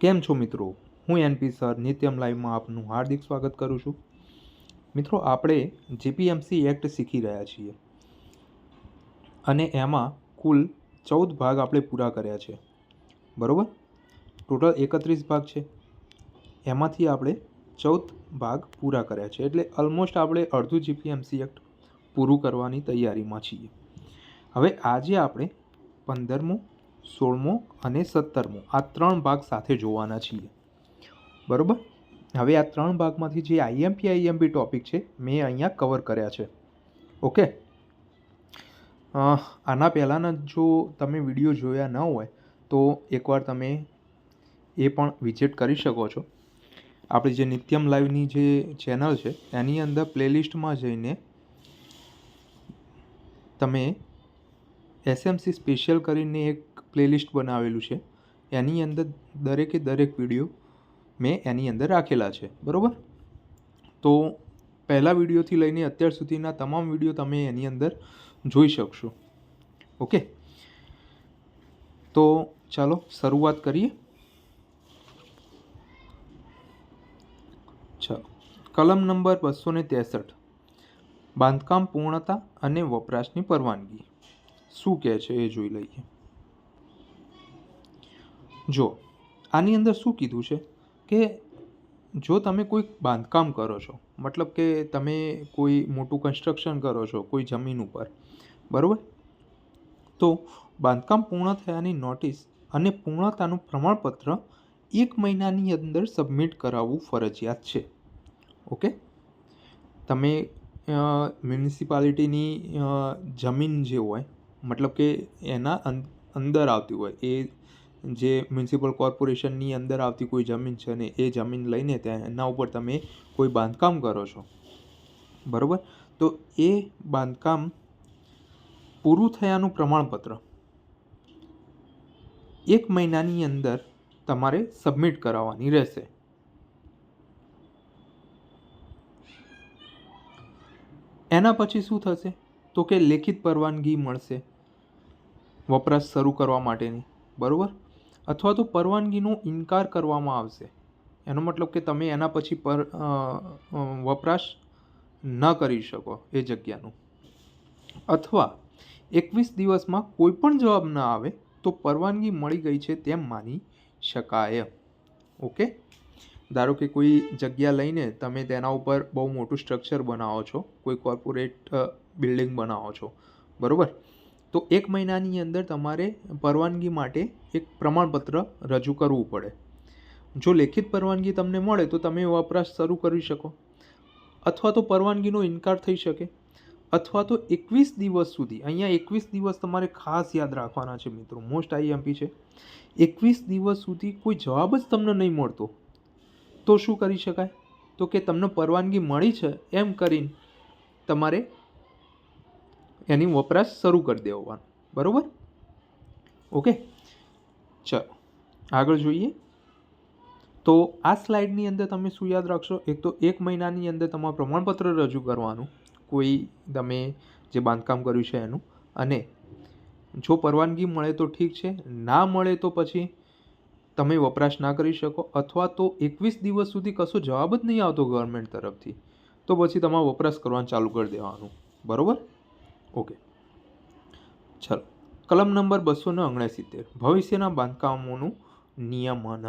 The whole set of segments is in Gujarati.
કેમ છો મિત્રો? હું એનપી સર નિત્યમ લાઈવમાં આપનું હાર્દિક સ્વાગત કરું છું. મિત્રો, આપણે જીપીએમસી એક્ટ શીખી રહ્યા છીએ અને એમાં કુલ 14 ભાગ આપણે પૂરા કર્યા છે. બરાબર? ટોટલ 31 ભાગ છે. એમાંથી આપણે 14 ભાગ પૂરા કર્યા છે, એટલે ઓલમોસ્ટ આપણે અડધું જીપીએમસી એક્ટ પૂરું કરવાની તૈયારીમાં છીએ. હવે આજે આપણે 15મો, 16મો અને 17મો આ 3 ભાગ સાથે જોવાના છીએ. બરાબર? હવે આ 3 ભાગમાંથી જે આઈએમપી ટોપિક છે મેં અહીંયા કવર કર્યા છે. ઓકે, આના પહેલાંના જો તમે વિડીયો જોયા ન હોય તો એકવાર તમે એ પણ વિઝિટ કરી શકો છો. આપણી જે નિત્યમ લાઈવની જે ચેનલ છે એની અંદર પ્લેલિસ્ટમાં જઈને તમે એસએમસી સ્પેશિયલ કરીને એક પ્લેલિસ્ટ બનાવેલું છે, એની અંદર દરેકે દરેક વિડીયો મેં એની અંદર રાખેલા છે. બરાબર? તો પહેલા વિડીયોથી લઈને અત્યાર સુધીના તમામ વિડીયો તમે એની અંદર જોઈ શકશો. ઓકે, તો ચાલો શરૂઆત કરીએ. ચાલો, કલમ નંબર 263 બાંધકામ પૂર્ણતા અને વપરાશની પરવાનગી શું કહે છે એ જોઈ લઈએ. જો આની અંદર શું કીધું છે કે જો તમે કોઈ બાંધકામ કરો છો, મતલબ કે તમે કોઈ મોટું કન્સ્ટ્રક્શન કરો છો કોઈ જમીન ઉપર, બરાબર, તો બાંધકામ પૂર્ણ થયાની નોટિસ અને પૂર્ણતાનું પ્રમાણપત્ર 1 મહિનાની અંદર સબમિટ કરાવવું ફરજિયાત છે. ઓકે, તમે મ્યુનિસિપાલિટીની જમીન જે હોય, મતલબ કે એના અંદર આવતી હોય, એ જે મ્યુનિસિપલ કોર્પોરેશનની અંદર આવતી કોઈ જમીન છે ને એ જમીન લઈને ત્યાં એના ઉપર તમે કોઈ બાંધકામ કરો છો, બરાબર, તો એ બાંધકામ પૂરું થયાનું પ્રમાણપત્ર 1 મહિનાની અંદર તમારે સબમિટ કરાવવાની રહેશે. એના પછી શું થશે તો કે લેખિત પરવાનગી મળશે વપરાશ શરૂ કરવા માટેની, બરાબર, અથવા તો પરવાનગીનો ઇનકાર કરવામાં આવશે. એનો મતલબ કે તમે એના પછી વપરાશ ન કરી શકો એ જગ્યાનું, અથવા 21 દિવસમાં કોઈ પણ જવાબ ન આવે તો પરવાનગી મળી ગઈ છે તેમ માની શકાય. ઓકે, ધારો કે કોઈ જગ્યા લઈને તમે તેના ઉપર બહુ મોટું સ્ટ્રક્ચર બનાવો છો, કોઈ કોર્પોરેટ બિલ્ડિંગ બનાવો છો, બરાબર, તો 1 મહિનાની અંદર તમારે પરવાનગી માટે એક પ્રમાણપત્ર રજૂ કરવું પડે. જો લેખિત પરવાનગી તમને મળે તો તમે વપરાશ શરૂ કરી શકો, અથવા તો પરવાનગીનો ઇનકાર થઈ શકે, અથવા તો 21 દિવસ સુધી, અહીંયા 21 દિવસ તમારે ખાસ યાદ રાખવાના છે મિત્રો, મોસ્ટ આઈએમપી છે. 21 દિવસ સુધી કોઈ જવાબ જ તમને નહીં મળતો તો શું કરી શકાય તો કે તમને પરવાનગી મળી છે એમ કરીને તમારે એની વપરાશ શરૂ કરી દેવાનો. બરાબર? ઓકે, ચાલો આગળ જોઈએ. તો આ સ્લાઇડની અંદર તમે શું યાદ રાખશો, એક તો 1 મહિનાની અંદર તમારે પ્રમાણપત્ર રજૂ કરવાનું કોઈ તમે જે બાંધકામ કર્યું છે એનું, અને જો પરવાનગી મળે તો ઠીક છે, ના મળે તો પછી તમે વપરાશ ના કરી શકો, અથવા તો 21 દિવસ સુધી કશો જવાબ જ નહીં આવતો ગવર્મેન્ટ તરફથી તો પછી તમારે વપરાશ કરવાનું ચાલુ કરી દેવાનું. બરાબર? ઓકે, ચાલો, કલમ નંબર 269 ભવિષ્યના બાંધકામોનું નિયમન.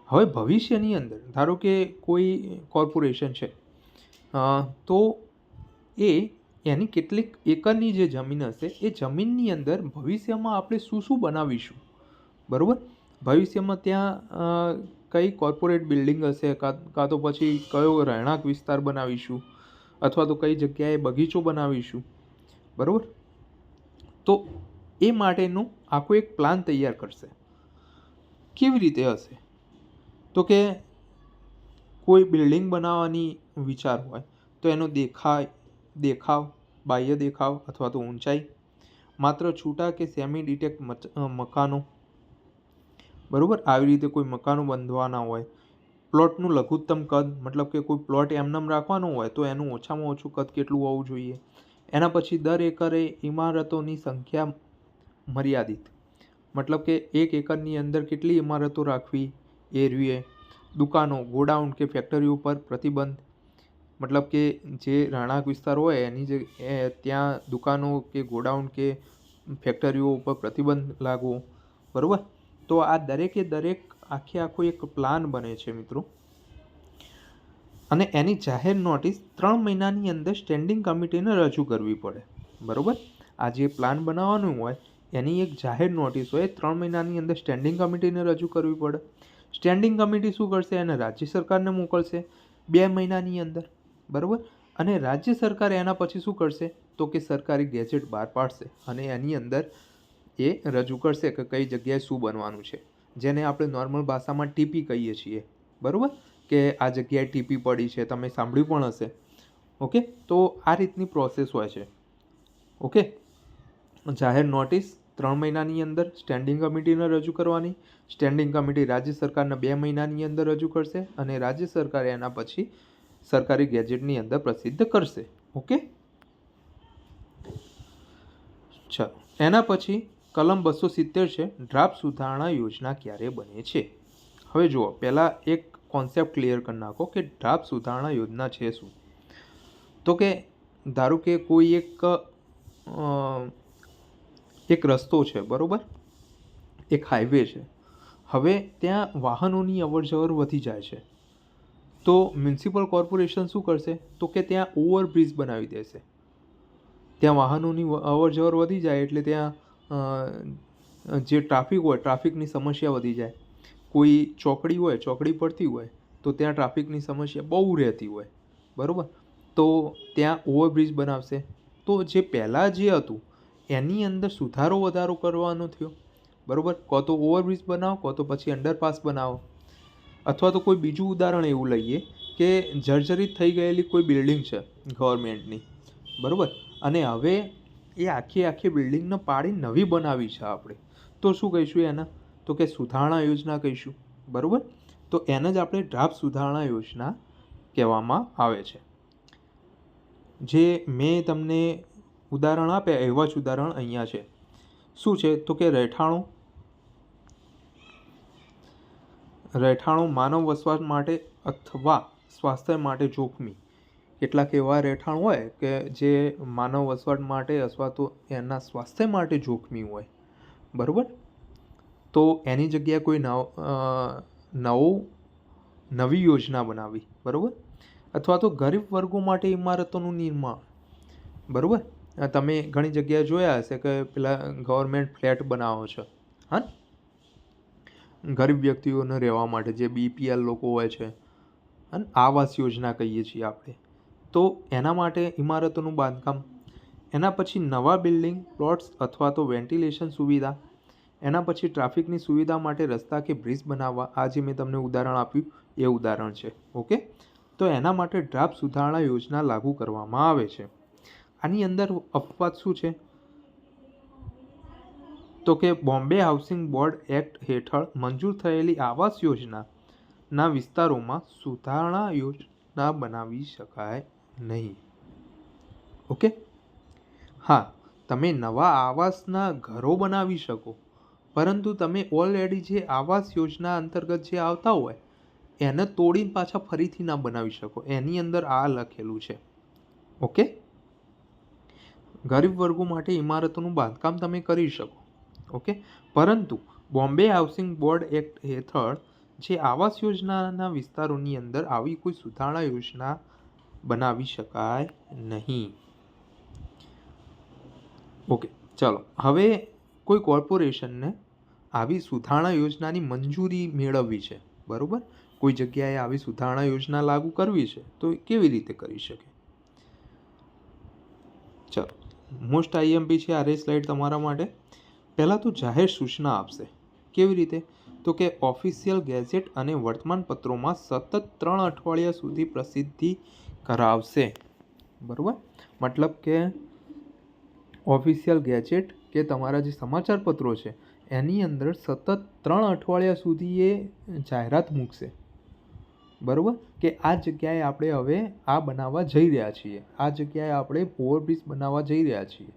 હવે ભવિષ્યની અંદર ધારો કે કોઈ કોર્પોરેશન છે, તો એની કેટલીક એકરની જે જમીન હશે એ જમીનની અંદર ભવિષ્યમાં આપણે શું શું બનાવીશું, બરાબર, ભવિષ્યમાં ત્યાં કઈ કોર્પોરેટ બિલ્ડિંગ હશે, કાં તો પછી કયો રહેણાંક વિસ્તાર બનાવીશું, અથવા તો કઈ જગ્યાએ બગીચો બનાવીશું, બરાબર, તો એ માટેનું આખો એક પ્લાન તૈયાર કરશે. કેવી રીતે હશે તો કે કોઈ બિલ્ડિંગ બનાવવાની વિચાર હોય તો એનો દેખાવ, બાહ્ય દેખાવ અથવા તો ઊંચાઈ, માત્ર છૂટા કે સેમી ડિટેચ મકાનો, બરાબર, આવી રીતે કોઈ મકાનો બાંધવાના હોય, પ્લોટનું લઘુત્તમ કદ, મતલબ કે કોઈ પ્લોટ એમનેમ રાખવાનો હોય તો એનું ઓછામાં ઓછું કદ કેટલું હોવું જોઈએ. એના પછી દર એકરે ઇમારતોની સંખ્યા મર્યાદિત, મતલબ કે 1 એકરની અંદર કેટલી ઇમારતો રાખવી એ રહ્યું. દુકાનો, ગોડાઉન કે ફેક્ટરીઓ પર પ્રતિબંધ, મતલબ કે જે રહેણાંક વિસ્તાર હોય ત્યાં દુકાનો કે ગોડાઉન કે ફેક્ટરીઓ ઉપર પ્રતિબંધ લાગવો. બરાબર. તો આ દરેક આખો એક પ્લાન બને છે મિત્રો, અને એની જાહેર નોટિસ 3 મહિનાની અંદર સ્ટેન્ડિંગ કમિટીને રજૂ કરવી પડે. બરાબર. આ જે પ્લાન બનાવવાનું હોય એની એક જાહેર નોટિસ હોય, 3 મહિનાની અંદર સ્ટેન્ડિંગ કમિટીને રજૂ કરવી પડે. સ્ટેન્ડિંગ કમિટી શું કરશે? એને રાજ્ય સરકારને મોકલશે 2 મહિનાની અંદર. બરાબર. અને રાજ્ય સરકાર એના પછી શું કરશે? તો કે સરકારી ગેજેટ બહાર પાડશે અને એની અંદર એ રજૂ કરશે કે કઈ જગ્યાએ શું બનવાનું છે, જેને આપણે નોર્મલ ભાષામાં ટીપી કહીએ છીએ. બરાબર, કે આ જગ્યાએ ટીપી પડી છે, તમે સાંભળ્યું પણ હશે. ઓકે, તો આ રીતની પ્રોસેસ હોય છે. ઓકે, જાહેર નોટિસ 3 મહિનાની અંદર સ્ટેન્ડિંગ કમિટીને રજૂ કરવાની. સ્ટેન્ડિંગ કમિટી રાજ્ય સરકારને 2 મહિનાની અંદર રજૂ કરશે અને રાજ્ય સરકાર એના પછી સરકારી ગેજેટની અંદર પ્રસિદ્ધ કરશે. ઓકે, ચાલો. એના પછી કલમ 270 છે, ડ્રાફ્ટ સુધારણા યોજના ક્યારે બને છે. હવે જુઓ, પહેલાં એક કોન્સેપ્ટ ક્લિયર કરી નાખો કે ડ્રાફ્ટ સુધારણા યોજના છે શું. તો કે ધારો કે કોઈ એક રસ્તો છે, બરાબર, એક હાઈવે છે. હવે ત્યાં વાહનોની અવરજવર વધી જાય છે, તો મ્યુનિસિપલ કોર્પોરેશન શું કરશે? તો કે ત્યાં ઓવરબ્રિજ બનાવી દેશે. ત્યાં વાહનોની અવરજવર વધી જાય એટલે ત્યાં જે ટ્રાફિક હોય, ટ્રાફિકની સમસ્યા વધી જાય. કોઈ ચોકડી હોય, ચોકડી પડતી હોય તો ત્યાં ટ્રાફિકની સમસ્યા બહુ રહેતી હોય. બરાબર, તો ત્યાં ઓવરબ્રિજ બનાવશે. તો જે પહેલાં જે હતું એની અંદર સુધારો વધારો કરવાનો થયો. બરાબર, કાં તો ઓવરબ્રિજ બનાવો, કાં તો પછી અંડરપાસ બનાવો. અથવા તો કોઈ બીજું ઉદાહરણ એવું લઈએ કે જર્જરિત થઈ ગયેલી કોઈ બિલ્ડિંગ છે ગવર્મેન્ટની. બરાબર, અને હવે એ આખી બિલ્ડિંગને પાડી નવી બનાવી છે આપણે, તો શું કહીશું એના? તો કે સુધારણા યોજના કહીશું. બરાબર, તો એને જ આપણે ડ્રાફ્ટ સુધારણા યોજના કહેવામાં આવે છે. જે મેં તમને ઉદાહરણ આપ્યા એવા જ ઉદાહરણ અહીંયા છે. શું છે? તો કે રહેઠાણો માનવ વસવાટ માટે અથવા સ્વાસ્થ્ય માટે જોખમી. કેટલાક એવા રહેઠાણ હોય કે જે માનવ વસવાટ માટે અથવા તો એના સ્વાસ્થ્ય માટે જોખમી હોય. બરાબર, તો એની જગ્યાએ કોઈ નવી યોજના બનાવી. બરાબર, અથવા તો ગરીબ વર્ગો માટે ઇમારતોનું નિર્માણ. બરાબર, તમે ઘણી જગ્યાએ જોયા હશે કે પેલા ગવર્મેન્ટ ફ્લેટ બનાવો છે, હા, ગરીબ વ્યક્તિઓને રહેવા માટે, જે BPL લોકો હોય છે, અને આવાસ યોજના કહીએ છીએ આપણે. તો એના માટે ઇમારતોનું બાંધકામ. એના પછી નવા બિલ્ડિંગ પ્લોટ્સ અથવા તો વેન્ટિલેશન સુવિધા. એના પછી ટ્રાફિકની સુવિધા માટે રસ્તા કે બ્રિજ બનાવવા. આ જે મેં તમને ઉદાહરણ આપ્યું એ ઉદાહરણ છે. ઓકે, તો એના માટે ડ્રાફ્ટ સુધારણા યોજના લાગુ કરવામાં આવે છે. આની અંદર અપવાદ શું છે? તો કે બોમ્બે હાઉસિંગ બોર્ડ એક્ટ હેઠળ મંજૂર થયેલી આવાસ યોજનાના વિસ્તારોમાં સુધારણા યોજના બનાવી શકાય નહીં. ઓકે, હા, તમે નવા આવાસના ઘરો બનાવી શકો, પરંતુ તમે ઓલરેડી જે આવાસ યોજના અંતર્ગત જે આવતા હોય એને તોડીને પાછા ફરીથી ના બનાવી શકો. એની અંદર આ લખેલું છે. ઓકે, ગરીબ વર્ગો માટે ઇમારતોનું બાંધકામ તમે કરી શકો. ઓકે, પરંતુ બોમ્બે હાઉસિંગ બોર્ડ એક્ટ હેઠળ જે આવાસ યોજનાના વિસ્તારોની અંદર આવી કોઈ સુધારણા યોજના બનાવી શકાય નહીં. ઓકે, ચાલો. હવે કોઈ કોર્પોરેશનને આવી સુધારણા યોજનાની મંજૂરી મેળવવી છે. બરાબર, કોઈ જગ્યાએ આવી સુધારણા યોજના લાગુ કરવી છે તો કેવી રીતે કરી શકે? ચાલો, મોસ્ટ IMP છે આ સ્લાઇડ તમારા માટે. પહેલાં તો જાહેર સૂચના આપશે. કેવી રીતે? તો કે ઓફિશિયલ ગેઝેટ અને વર્તમાનપત્રોમાં સતત 3 અઠવાડિયા સુધી પ્રસિદ્ધિ કરાવશે. બરાબર, મતલબ કે ઓફિશિયલ ગેજેટ કે તમારા જે સમાચાર પત્રો છે એની અંદર સતત 3 અઠવાડિયા સુધી એ જાહેરાત મૂકશે. બરાબર, કે આ જગ્યાએ આપણે હવે આ બનાવવા જઈ રહ્યા છીએ, આ જગ્યાએ આપણે ઓવરબ્રિજ બનાવવા જઈ રહ્યા છીએ.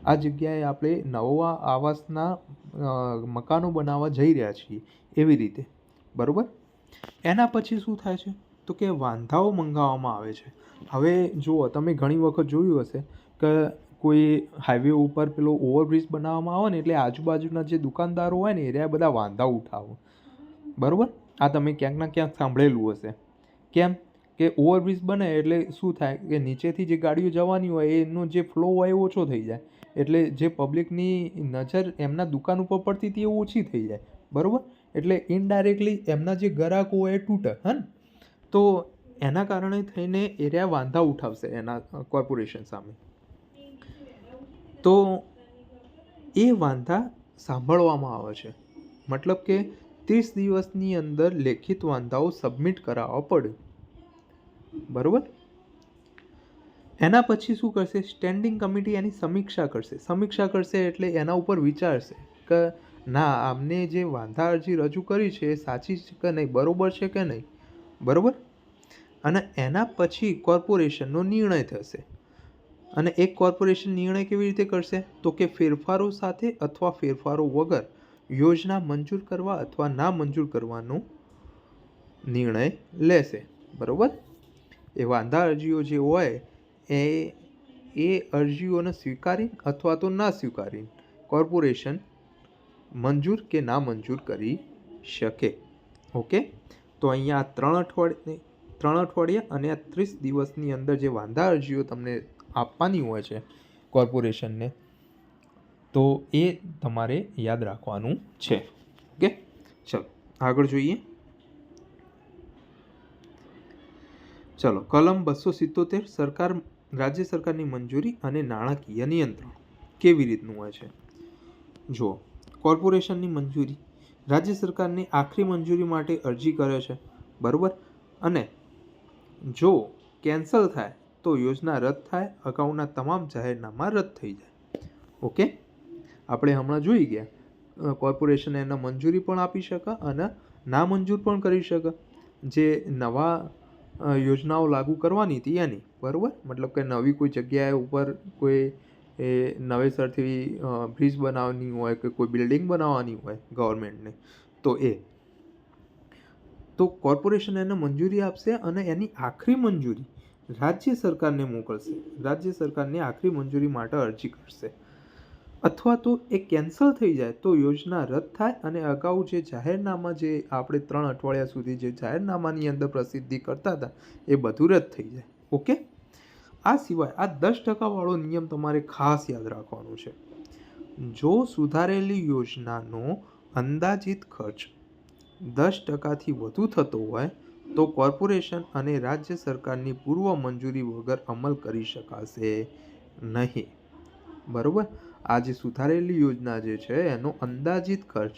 આ જગ્યાએ આપણે નવા આવાસના મકાનો બનાવવા જઈ રહ્યા છીએ એવી રીતે, બરાબર. એના પછી શું થાય છે તો કે વાંધાઓ મંગાવવામાં આવે છે. હવે જુઓ, તમે ઘણી વખત જોયું હશે કે કોઈ હાઈવે ઉપર પેલો ઓવરબ્રિજ બનાવવામાં આવે ને એટલે આજુબાજુના જે દુકાનદારો હોય ને એ બધા વાંધા ઉઠાવે, બરાબર. આ તમે ક્યાંક ના ક્યાંક સાંભળેલું હશે. કેમ કે ઓવરબ્રિજ બને એટલે શું થાય કે નીચેથી જે ગાડીઓ જવાની હોય એનો જે ફ્લો હોય એ ઓછો થઈ જાય, એટલે જે પબ્લિકની નજર એમના દુકાન ઉપર પડતી હતી એ ઓછી થઈ જાય, બરાબર. એટલે ઇનડાયરેક્ટલી એમના જે ગ્રાહકો હોય એ તૂટે, હા ને. તો એના કારણે થઈને એરિયા વાંધા ઉઠાવશે એના કોર્પોરેશન સામે. તો એ વાંધા સાંભળવામાં આવે છે, મતલબ કે 30 દિવસની અંદર લેખિત વાંધાઓ સબમિટ કરાવવા પડે, બરાબર. એના પછી શું કરશે? સ્ટેન્ડિંગ કમિટી એની સમીક્ષા કરશે એટલે એના ઉપર વિચારશે કે ના, આમને જે વાંધા અરજી રજૂ કરી છે એ સાચી છે કે નહીં, બરોબર છે કે નહીં, બરાબર. અને એના પછી કોર્પોરેશનનો નિર્ણય થશે. અને એક કોર્પોરેશન નિર્ણય કેવી રીતે કરશે તો કે ફેરફારો સાથે અથવા ફેરફારો વગર યોજના મંજૂર કરવા અથવા ના મંજૂર કરવાનો નિર્ણય લેશે, બરાબર. એ વાંધા અરજીઓ જે હોય એ અરજીઓને સ્વીકારી અથવા તો ના સ્વીકારી કોર્પોરેશન મંજૂર કે ના મંજૂર કરી શકે. ઓકે. તો અહીંયા 3 અઠવાડિયા અને 30 દિવસની અંદર જે વાંધા અરજીઓ તમને આપવાની હોય છે કોર્પોરેશનને, તો એ તમારે યાદ રાખવાનું છે. ઓકે, ચલો આગળ જોઈએ. ચલો, કલમ 277 રાજ્ય સરકારની મંજૂરી અને નાણાકીય નિયંત્રણ કેવી રીતનું હોય છે. જુઓ, કોર્પોરેશનની મંજૂરી રાજ્ય સરકારની આખરી મંજૂરી માટે અરજી કરે છે, બરાબર. અને જો કેન્સલ થાય તો યોજના રદ થાય, અગાઉના તમામ જાહેરનામા રદ થઈ જાય. ઓકે, આપણે હમણાં જોઈ ગયા કોર્પોરેશન એને મંજૂરી પણ આપી શકે અને ના મંજૂર પણ કરી શકે જે નવા યોજનાઓ લાગુ કરવાની હતી એની, બરાબર. મતલબ કે નવી કોઈ જગ્યાએ ઉપર કોઈ નવેસરથી બ્રિજ બનાવવાની હોય કે કોઈ બિલ્ડિંગ બનાવવાની હોય ગવર્મેન્ટને, તો તો કોર્પોરેશન એને મંજૂરી આપશે અને એની આખરી મંજૂરી રાજ્ય સરકારને મોકલશે. રાજ્ય સરકારને આખરી મંજૂરી માટે અરજી કરશે. અથવા તો એ કેન્સલ થઈ જાય તો યોજના રદ થાય અને અગાઉ જે જાહેરનામા જે આપણે 3 અઠવાડિયા સુધી જે જાહેરનામાની અંદર પ્રસિદ્ધિ કરતા હતા એ બધું રદ થઈ જાય. ઓકે. આ સિવાય આ 10% વાળો નિયમ તમારે ખાસ યાદ રાખવાનો છે. જો સુધારેલી યોજનાનો અંદાજિત ખર્ચ 10%થી વધુ થતો હોય તો કોર્પોરેશન અને રાજ્ય સરકારની પૂર્વ મંજૂરી વગર અમલ કરી શકાશે નહીં, બરાબર. આ જે સુધારેલી યોજના જે છે એનો અંદાજિત ખર્ચ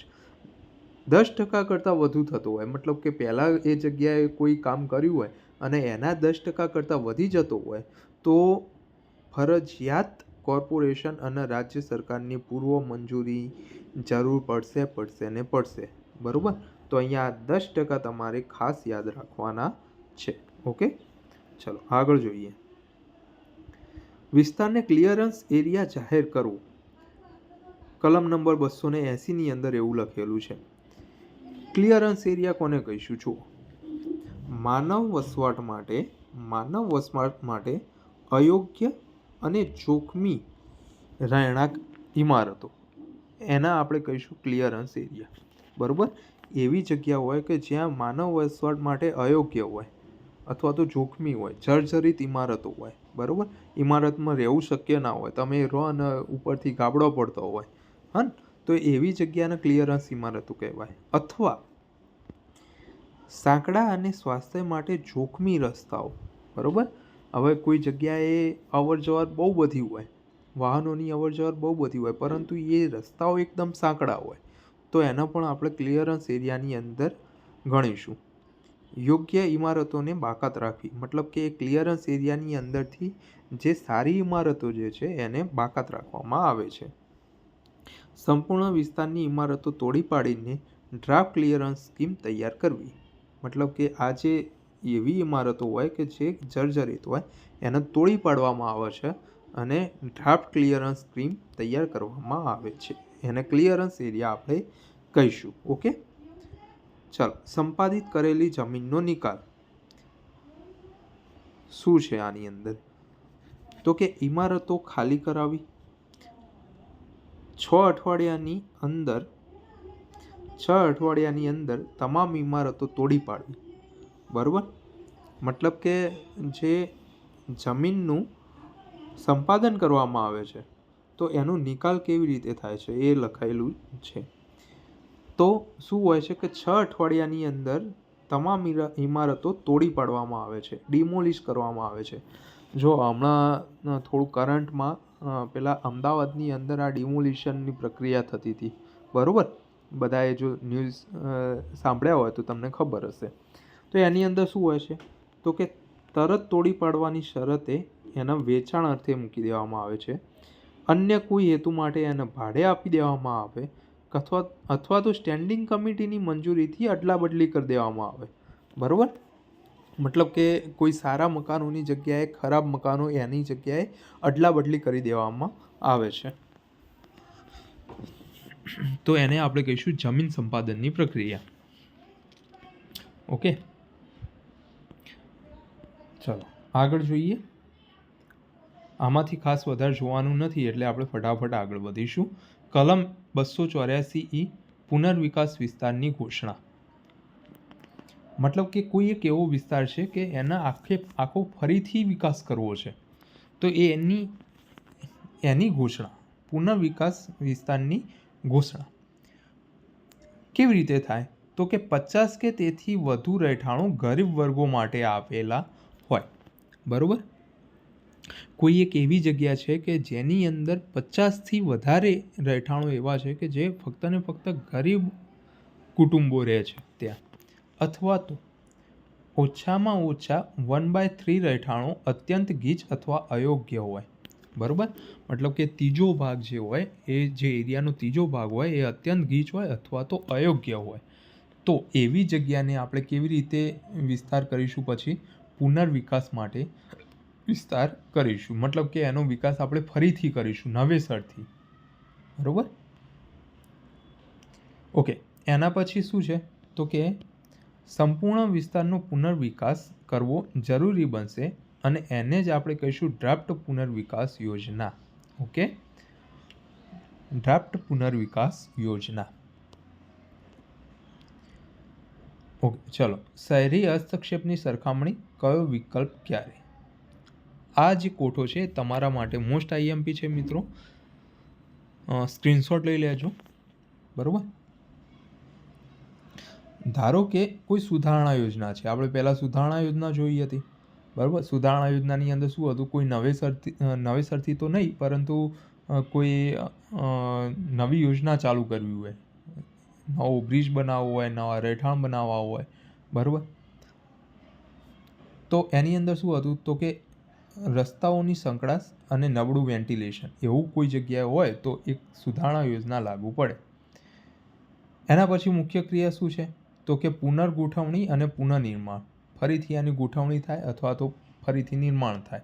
10% કરતાં વધુ થતો હોય, મતલબ કે પહેલાં એ જગ્યાએ કોઈ કામ કર્યું હોય અને એના 10% કરતાં વધી જતો હોય તો ફરજિયાત કોર્પોરેશન અને રાજ્ય સરકારની પૂર્વ મંજૂરી જરૂર પડશે, બરાબર. તો અહીંયા 10% તમારે ખાસ યાદ રાખવાના છે. ઓકે, ચલો આગળ જોઈએ. વિસ્તારને ક્લિયરન્સ એરિયા જાહેર કરવો. કલમ નંબર 280ની અંદર એવું લખેલું છે. ક્લિયરન્સ એરિયા કોને કહીશું? જુઓ, માનવ વસવાટ માટે અયોગ્ય અને જોખમી રહેણાંક ઇમારતો એના આપણે કહીશું ક્લિયરન્સ એરિયા, બરાબર. એવી જગ્યા હોય કે જ્યાં માનવ વસવાટ માટે અયોગ્ય હોય અથવા તો જોખમી હોય, જર્જરિત ઇમારતો હોય, બરાબર. ઇમારતમાં રહેવું શક્ય ના હોય, તમે રહો અને ઉપરથી ગાબડો પડતો હોય, હા, તો એવી જગ્યાને ક્લિયરન્સ ઇમારતો કહેવાય. અથવા સાંકડા અને સ્વાસ્થ્ય માટે જોખમી રસ્તાઓ, બરાબર. હવે કોઈ જગ્યાએ અવરજવર બહુ બધી હોય, વાહનોની અવરજવર બહુ બધી હોય, પરંતુ એ રસ્તાઓ એકદમ સાંકડા હોય તો એનો પણ આપણે ક્લિયરન્સ એરિયાની અંદર ગણીશું. યોગ્ય ઇમારતોને બાકાત રાખવી, મતલબ કે ક્લિયરન્સ એરિયાની અંદરથી જે સારી ઇમારતો જે છે એને બાકાત રાખવામાં આવે છે. સંપૂર્ણ વિસ્તારની ઇમારતો તોડી પાડીને ડ્રાફ્ટ ક્લિયરન્સ સ્કીમ તૈયાર કરવી, મતલબ કે આ જે એવી ઇમારતો હોય કે જે જર્જરિત હોય એને તોડી પાડવામાં આવે છે અને ડ્રાફ્ટ ક્લિયરન્સ સ્કીમ તૈયાર કરવામાં આવે છે. એને ક્લિયરન્સ એરિયા આપણે કહીશું. ઓકે, ચાલો. સંપાદિત કરેલી જમીનનો નિકાલ શું છે આની અંદર? તો કે ઇમારતો ખાલી કરાવી, 6 અઠવાડિયાની અંદર તમામ ઇમારતો તોડી પાડવી. બરાબર? મતલબ કે જે જમીનનું સંપાદન કરવામાં આવે છે તો એનો નિકાલ કેવી રીતે થાય છે એ લખાયેલું છે. તો શું હોય છે કે 6 અઠવાડિયાની અંદર તમામ ઇમારતો તોડી પાડવામાં આવે છે, ડિમોલિશ કરવામાં આવે છે. જો હમણાં થોડું કરંટમાં પેલા અમદાવાદની અંદર આ ડિમોલિશનની પ્રક્રિયા થતી હતી. બરાબર? બધાએ જો ન્યૂઝ સાંભળ્યા હોય તો તમને ખબર હશે. તો એની અંદર શું હોય છે તો કે તરત તોડી પાડવાની શરતે એના વેચાણ અર્થે મૂકી દેવામાં આવે છે. અન્ય કોઈ હેતુ માટે એને ભાડે આપી દેવામાં આવે અથવા તો સ્ટેન્ડિંગ કમિટીની મંજૂરીથી અદલા બદલી કરી દેવામાં આવે. બરાબર? મતલબ કે કોઈ સારા મકાનોની જગ્યાએ ખરાબ મકાનો એની જગ્યાએ અદલા બદલી કરી દેવામાં આવે છે. તો એને આપણે કહીશું જમીન સંપાદનની પ્રક્રિયા. ઓકે, ચાલો આગળ જોઈએ. આમાંથી ખાસ વધારે જોવાનું નથી એટલે આપણે ફટાફટ આગળ વધીશું. કલમ 284E પુનર્વિકાસ વિસ્તારની ઘોષણા. મતલબ કે કોઈ એક એવો વિસ્તાર છે કે એના આખો ફરીથી વિકાસ કરવો છે તો એની ઘોષણા, પુનર્વિકાસ વિસ્તારની ઘોષણા કેવી રીતે થાય? તો કે 50 કે તેથી વધુ રહેઠાણો ગરીબ વર્ગો માટે આપેલા હોય. બરાબર? કોઈ એક એવી જગ્યા છે કે જેની અંદર 50થી વધારે રહેઠાણો એવા છે કે જે ફક્ત ને ફક્ત ગરીબ કુટુંબો રહે છે ત્યાં, અથવા તો ઓછામાં ઓછા 1/3 રહેઠાણો અત્યંત ગીચ અથવા અયોગ્ય હોય. બરાબર? મતલબ કે ત્રીજો ભાગ જે હોય એ જે એરિયાનો ત્રીજો ભાગ હોય એ અત્યંત ગીચ હોય અથવા તો અયોગ્ય હોય. તો એવી જગ્યાને આપણે કેવી રીતે વિસ્તાર કરીશું? પછી પુનર્વિકાસ માટે વિસ્તાર કરીશું. મતલબ કે એનો વિકાસ આપણે ફરીથી કરીશું નવેસરથી. બરાબર? ઓકે, એના પછી શું છે તો કે સંપૂર્ણ વિસ્તારનો પુનર્વિકાસ કરવો જરૂરી બનશે અને એને જ આપણે કહીશું ડ્રાફ્ટ પુનર્વિકાસ યોજના. ઓકે, ડ્રાફ્ટ પુનર્વિકાસ યોજના. ઓકે, ચલો. શહેરી હસ્તક્ષેપની સરખામણી, કયો વિકલ્પ ક્યારે? આ જે કોઠો છે તમારા માટે મોસ્ટ આઈએમપી છે મિત્રો. સ્ક્રીનશોટ લઈ લેજો. બરાબર? ધારો કે કોઈ સુધારણા યોજના છે. આપણે પહેલાં સુધારણા યોજના જોઈ હતી. બરાબર? સુધારણા યોજનાની અંદર શું હતું? કોઈ નવેસરથી તો નહીં પરંતુ કોઈ નવી યોજના ચાલુ કરવી હોય, નવો બ્રિજ બનાવવો હોય, નવા રહેઠાણ બનાવવા હોય. બરાબર? તો એની અંદર શું હતું તો કે રસ્તાઓની સંકળાશ અને નબળું વેન્ટિલેશન એવું કોઈ જગ્યાએ હોય તો એક સુધારણા યોજના લાગુ પડે. એના પછી મુખ્ય ક્રિયા શું છે તો કે પુનર્ગોઠવણી અને પુનર્નિર્માણ. ફરીથી આની ગોઠવણી થાય અથવા તો ફરીથી નિર્માણ થાય.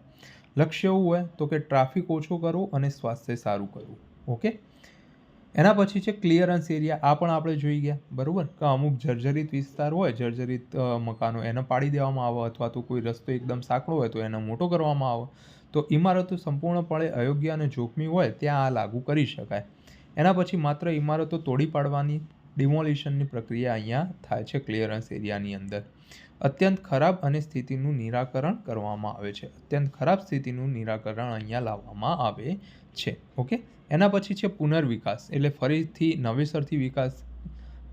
લક્ષ્ય એવું હોય તો કે ટ્રાફિક ઓછો કરવો અને સ્વાસ્થ્ય સારું કરવું. ઓકે, એના પછી છે ક્લિયરન્સ એરિયા. આ પણ આપણે જોઈ ગયા. બરાબર? કે અમુક જર્જરિત વિસ્તાર હોય, જર્જરિત મકાનો, એને પાડી દેવામાં આવે અથવા તો કોઈ રસ્તો એકદમ સાંકડો હોય તો એને મોટો કરવામાં આવે. તો ઇમારતો સંપૂર્ણપણે અયોગ્ય અને જોખમી હોય ત્યાં આ લાગુ કરી શકાય. એના પછી માત્ર ઇમારતો તોડી પાડવાની ડિમોલિશનની પ્રક્રિયા અહીંયા થાય છે ક્લિયરન્સ એરિયાની અંદર. અત્યંત ખરાબ અને સ્થિતિનું નિરાકરણ કરવામાં આવે છે. અત્યંત ખરાબ સ્થિતિનું નિરાકરણ અહીંયા લાવવામાં આવે છે. ઓકે, એના પછી છે પુનર્વિકાસ, એટલે ફરીથી નવેસરથી વિકાસ.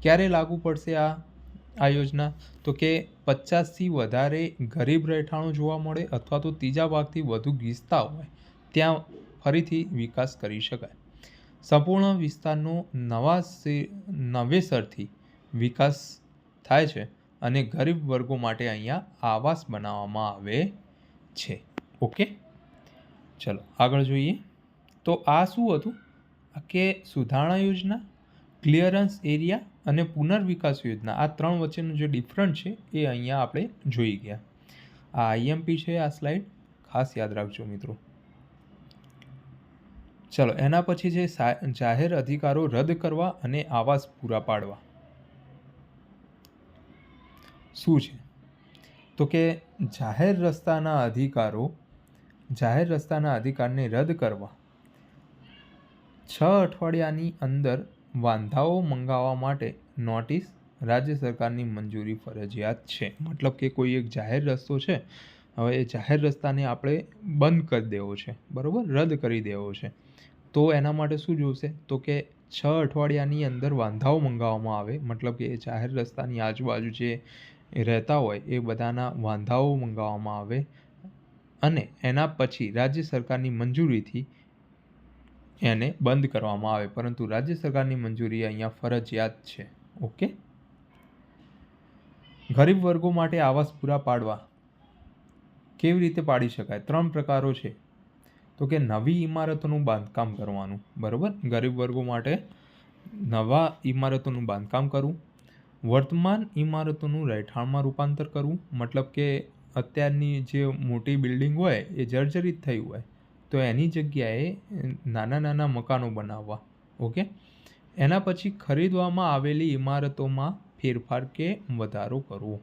ક્યારે લાગુ પડશે આ યોજના? તો કે 50થી વધારે ગરીબ રહેઠાણો જોવા મળે અથવા તો ત્રીજા ભાગથી વધુ ગીચતા હોય ત્યાં ફરીથી વિકાસ કરી શકાય. સંપૂર્ણ વિસ્તારનો નવેસરથી વિકાસ થાય છે અને ગરીબ વર્ગો માટે અહીંયા આવાસ બનાવવામાં આવે છે. ઓકે, ચલો આગળ જોઈએ. તો આ શું હતું કે સુધારણા યોજના, ક્લિયરન્સ એરિયા અને પુનર્વિકાસ યોજના. આ ત્રણ વચ્ચેનો જે ડિફરન્ટ છે એ અહીંયા આપણે જોઈ ગયા. આ આઈએમપી છે આ સ્લાઇડ, ખાસ યાદ રાખજો મિત્રો. ચલો એના પછી છે જાહેર અધિકારો રદ કરવા અને આવાસ પૂરા પાડવા. શું છે? તો કે જાહેર રસ્તાના અધિકારને રદ કરવા 6 અઠવાડિયાની અંદર વાંધાઓ મંગાવવા માટે નોટિસ રાજ્ય સરકારની મંજૂરી ફરજિયાત છે. મતલબ કે કોઈ એક જાહેર રસ્તો છે, હવે એ જાહેર રસ્તાને આપણે બંધ કરી દેવો છે, બરાબર, રદ કરી દેવો છે, તો એના માટે શું જોશે? તો કે 6 અઠવાડિયાની અંદર વાંધાઓ મંગાવવામાં આવે. મતલબ કે એ જાહેર રસ્તાની આજુબાજુ જે રહેતા હોય એ બધાના વાંધાઓ મંગાવવામાં આવે અને એના પછી રાજ્ય સરકારની મંજૂરીથી એને બંધ કરવામાં આવે. પરંતુ રાજ્ય સરકારની મંજૂરી અહીંયા ફરજિયાત છે. ઓકે. ગરીબ વર્ગો માટે આવાસ પૂરા પાડવા કેવી રીતે પાડી શકાય? 3 પ્રકારો છે. તો કે નવી ઇમારતોનું બાંધકામ કરવાનું, બરાબર, ગરીબ વર્ગો માટે નવા ઇમારતોનું બાંધકામ કરવું, વર્તમાન ઇમારતોનું રહેઠાણમાં રૂપાંતર કરવું. મતલબ કે અત્યારની જે મોટી બિલ્ડિંગ હોય એ જર્જરિત થઈ હોય તો એની જગ્યાએ નાના નાના મકાનો બનાવવા. ઓકે. એના પછી ખરીદવામાં આવેલી ઇમારતોમાં ફેરફાર કે વધારો કરવો.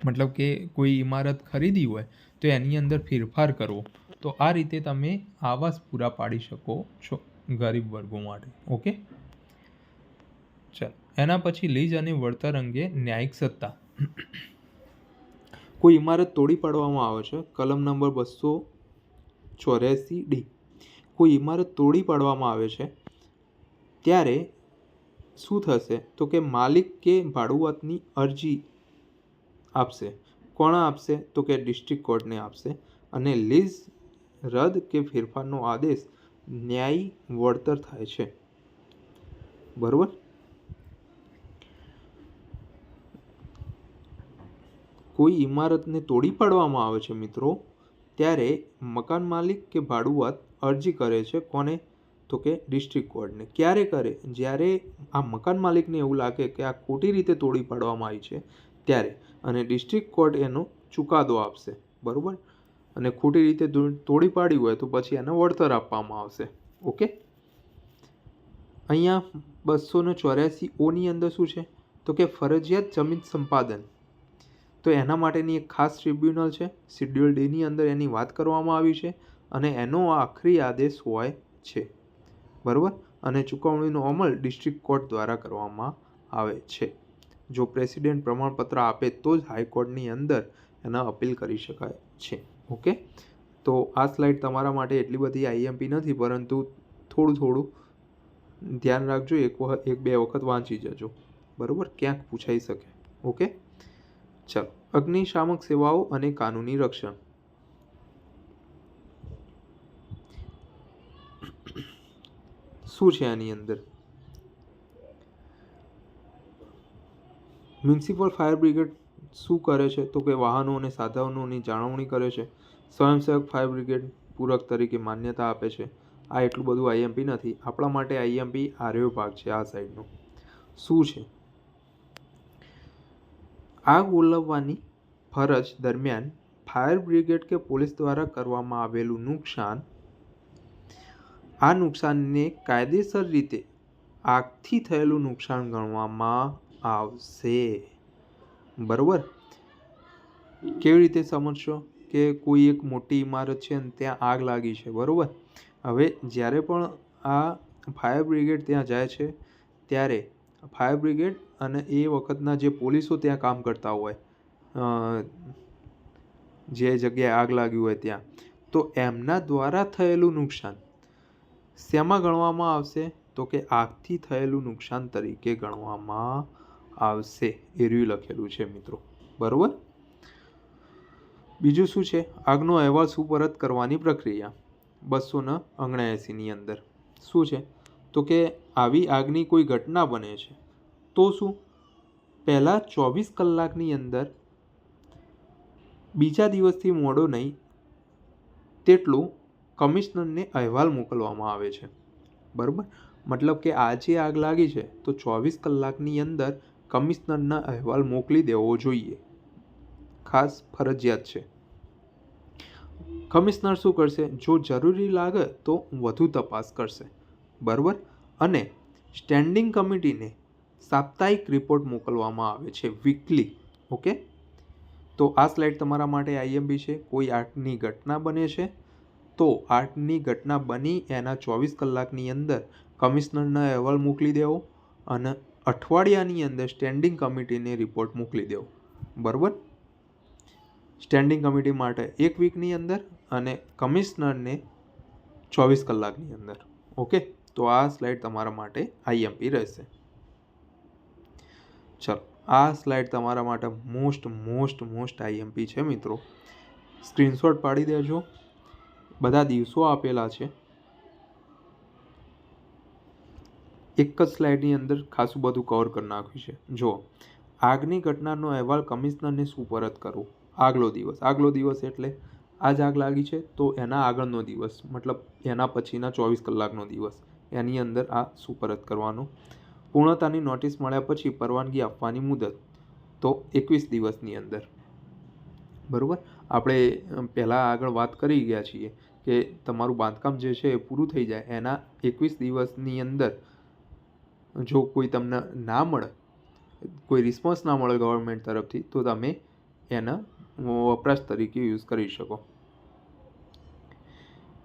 મતલબ કે કોઈ ઇમારત ખરીદી હોય તો એની અંદર ફેરફાર કરવો. તો આ રીતે તમે આવાસ પૂરા પાડી શકો છો ગરીબ વર્ગો માટે. ઓકે. ચાલો એના પછી લીઝ અને વળતર અંગે ન્યાયિક સત્તા. કોઈ ઇમારત તોડી પાડવામાં આવે છે, કલમ નંબર 284D. કોઈ ઇમારત તોડી પાડવામાં આવે છે ત્યારે શું થશે? તો કે માલિક કે ભાડુઆતની અરજી આપશે. કોણ આપશે? તો કે ડિસ્ટ્રિક્ટ કોર્ટને આપશે. અને લીઝ રદ કે ફેરફારનો આદેશ ન્યાયી વળતર થાય છે. બરોબર. કોઈ ઇમારતને તોડી પાડવામાં આવે છે મિત્રો, ત્યારે મકાન માલિક કે ભાડુઆત અરજી કરે છે. કોને? તો કે ડિસ્ટ્રિક્ટ કોર્ટને. ક્યારે કરે? જ્યારે આ મકાન માલિકને એવું લાગે કે આ ખોટી રીતે તોડી પાડવામાં આવી છે ત્યારે. અને ડિસ્ટ્રિક્ટ કોર્ટ એનો ચુકાદો આપશે, બરાબર. અને ખોટી રીતે તોડી પાડી હોય તો પછી એને વળતર આપવામાં આવશે. ઓકે. અહીંયા 284O અંદર શું છે? તો કે ફરજિયાત જમીન સંપાદન. તો એના માટેની એક ખાસ ટ્રિબ્યુનલ છે, શેડ્યુલ ડીની અંદર એની વાત કરવામાં આવી છે અને એનો આખરી આદેશ હોય છે, બરાબર. અને ચૂકવણીનો અમલ ડિસ્ટ્રિક્ટ કોર્ટ દ્વારા કરવામાં આવે છે. જો પ્રેસિડેન્ટ પ્રમાણપત્ર આપે તો જ હાઈકોર્ટની અંદર એના અપીલ કરી શકાય છે. ઓકે. તો આ સ્લાઇડ તમારા માટે એટલી બધી આઈએમપી નથી, પરંતુ થોડું ધ્યાન રાખજો, એક બે વખત વાંચી જજો, બરાબર, ક્યાંક પૂછાઈ શકે. ઓકે. ચાલો, અગ્નિશામક સેવાઓ અને કાનૂની રક્ષણ. શું છે આની અંદર? મ્યુનિસિપલ ફાયર બ્રિગેડ શું કરે છે? તો કે વાહનો અને સાધનોની જાળવણી કરે છે. સ્વયંસેવક ફાયર બ્રિગેડ પૂરક તરીકે માન્યતા આપે છે. આ એટલું બધું આઈએમપી નથી. આપણા માટે આઈએમપી આર્યો ભાગ છે આ સાઈડનો. શું છે? આગ ઓલવવાની ફરજ દરમિયાન ફાયર બ્રિગેડ કે પોલીસ દ્વારા કરવામાં આવેલું નુકસાન, આ નુકસાનને કાયદેસર રીતે આગથી થયેલું નુકસાન ગણવામાં આવશે. બરોબર. કેવી રીતે સમજશો? કે કોઈ એક મોટી ઇમારત છે અને ત્યાં આગ લાગી છે, બરોબર. હવે જ્યારે પણ આ ફાયર બ્રિગેડ ત્યાં જાય છે ત્યારે ફાયર બ્રિગેડ અને એ વખતના જે પોલીસો ત્યાં કામ કરતા હોય, જે જગ્યાએ આગ લાગી હોય ત્યાં, તો એમના દ્વારા થયેલું નુકસાન શેમાં ગણવામાં આવશે? તો કે આગથી થયેલું નુકસાન તરીકે ગણવામાં આવશે. એર્યું લખેલું છે મિત્રો, બરોબર. બીજું શું છે? આગનો અહેવાલ સુપરત કરવાની પ્રક્રિયા 279ની અંદર શું છે? તો કે આવી આગની કોઈ ઘટના બને છે તો શું પહેલાં 24 કલાકની અંદર, બીજા દિવસથી મોડો નહીં તેટલું કમિશનરને અહેવાલ મોકલવામાં આવે છે, બરાબર. મતલબ કે આજે આગ લાગી છે તો 24 કલાકની અંદર કમિશનરના અહેવાલ મોકલી દેવો જોઈએ, ખાસ ફરજિયાત છે. કમિશનર શું કરશે? જો જરૂરી લાગે તો વધુ તપાસ કરશે, બરાબર. અને સ્ટેન્ડિંગ કમિટીને સાપ્તાહિક રિપોર્ટ મોકલવામાં આવે છે, વીકલી. ઓકે, તો આ સ્લાઇડ તમારા માટે આઈએમપી છે. કોઈ આર્ટની ઘટના બને છે તો આર્ટની ઘટના બની એના 24 કલાકની અંદર કમિશનરને અહેવાલ મોકલી દેવો અને અઠવાડિયાની અંદર સ્ટેન્ડિંગ કમિટીને રિપોર્ટ મોકલી દેવો, બરાબર. સ્ટેન્ડિંગ કમિટી માટે 1 વીકની અંદર અને કમિશનરને 24 કલાકની અંદર. ઓકે, તો આ સ્લાઇડ તમારા માટે આઈએમપી રહેશે. ચલો, આ સ્લાઇડ તમારા માટે મોસ્ટ આઈએમપી છે મિત્રો. સ્ક્રીનશોટ પાડી દેજો. બધા દિવસો આપેલા છે. એક જ સ્લાઇડની અંદર ખાસું બધું કવર કરી નાખ્યું છે. જો આગની ઘટનાનો અહેવાલ કમિશનરને સુપરત કરવો. આગલો દિવસ એટલે આજ આગ લાગી છે તો એના આગળનો દિવસ, મતલબ એના પછીના 24 કલાકનો દિવસ, એની અંદર આ સુપરત કરવાનું. પૂર્ણતાની નોટિસ મળ્યા પછી પરવાનગી આપવાની મુદત તો 21 દિવસની અંદર, બરાબર. આપણે પહેલાં આગળ વાત કરી ગયા છીએ કે તમારું બાંધકામ જે છે એ પૂરું થઈ જાય એના 21 દિવસની અંદર જો કોઈ તમને ના મળે, કોઈ રિસ્પોન્સ ના મળે ગવર્મેન્ટ તરફથી, તો તમે એના વપરાશ તરીકે યુઝ કરી શકો.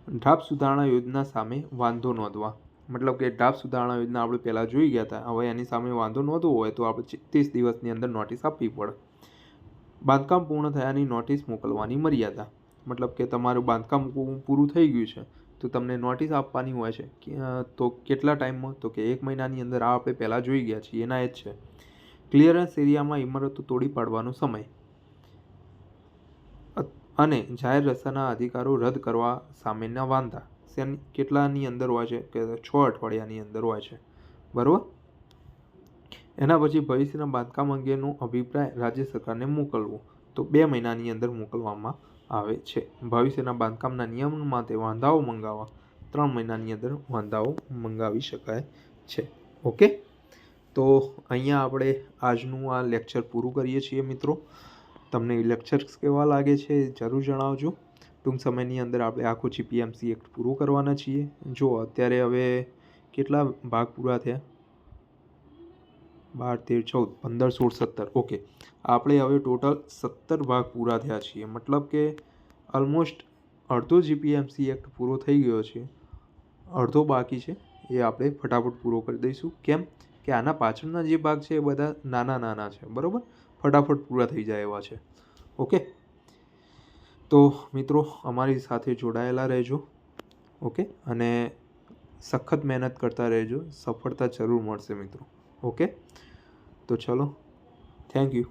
ઢાબ સુધારણા યોજના સામે વાંધો નોંધવા, મતલબ કે ઢાબ સુધારણા યોજના આપણે પહેલાં જોઈ ગયા હતા. હવે એની સામે વાંધો નોંધવો હોય તો આપણે 30 દિવસની અંદર નોટિસ આપવી પડે. બાંધકામ પૂર્ણ થયાની નોટિસ મોકલવાની મર્યાદા, મતલબ કે તમારું બાંધકામ પૂરું થઈ ગયું છે તો તમને નોટિસ આપવાની હોય છે. તો કેટલા ટાઈમમાં? તો કે 1 મહિનાની અંદર. આ આપણે પહેલાં જોઈ ગયા છીએ, એના એ જ છે. ક્લિયરન્સ એરિયામાં ઇમારતો તોડી પાડવાનો સમય અને જાહેર રસ્તાના અધિકારો રદ કરવા સામેના વાંધા કેટલાની અંદર હોય છે? કે 6 અઠવાડિયાની અંદર હોય છે, બરાબર. એના પછી ભવિષ્યના બાંધકામ અંગેનો અભિપ્રાય રાજ્ય સરકારને મોકલવો તો 2 મહિનાની અંદર મોકલવામાં આવે છે. ભવિષ્યના બાંધકામના નિયમન માટે વાંધાઓ મંગાવવા 3 મહિનાની અંદર વાંધાઓ મંગાવી શકાય છે. ઓકે, તો અહીંયા આપણે આજનું આ લેક્ચર પૂરું કરીએ છીએ મિત્રો. તમને લેક્ચર્સ કેવા લાગે છે જરૂર જણાવજો. ટૂંક સમયની અંદર આપણે આખું જીપીએમસી એક્ટ પૂરું કરવાના છીએ. જો અત્યારે હવે કેટલા ભાગ પૂરા થયા? 12, 13, 14, 15, 16, 17. ઓકે, આપણે હવે ટોટલ 17 ભાગ પૂરા થયા છીએ. મતલબ કે ઓલમોસ્ટ અડધો જીપીએમસી એક્ટ પૂરો થઈ ગયો છે, અડધો બાકી છે. એ આપણે ફટાફટ પૂરો કરી દઈશું. કેમ કે આના પાછળના જે ભાગ છે એ બધા નાના છે, બરાબર. ફટાફટ પૂરા થઈ જાય એવા છે. ઓકે, તો મિત્રો અમારી સાથે જોડાયેલા રહેજો. ઓકે, અને સખત મહેનત કરતા રહેજો. સફળતા જરૂર મળશે મિત્રો. ઓકે, તો ચલો, થેન્ક યુ.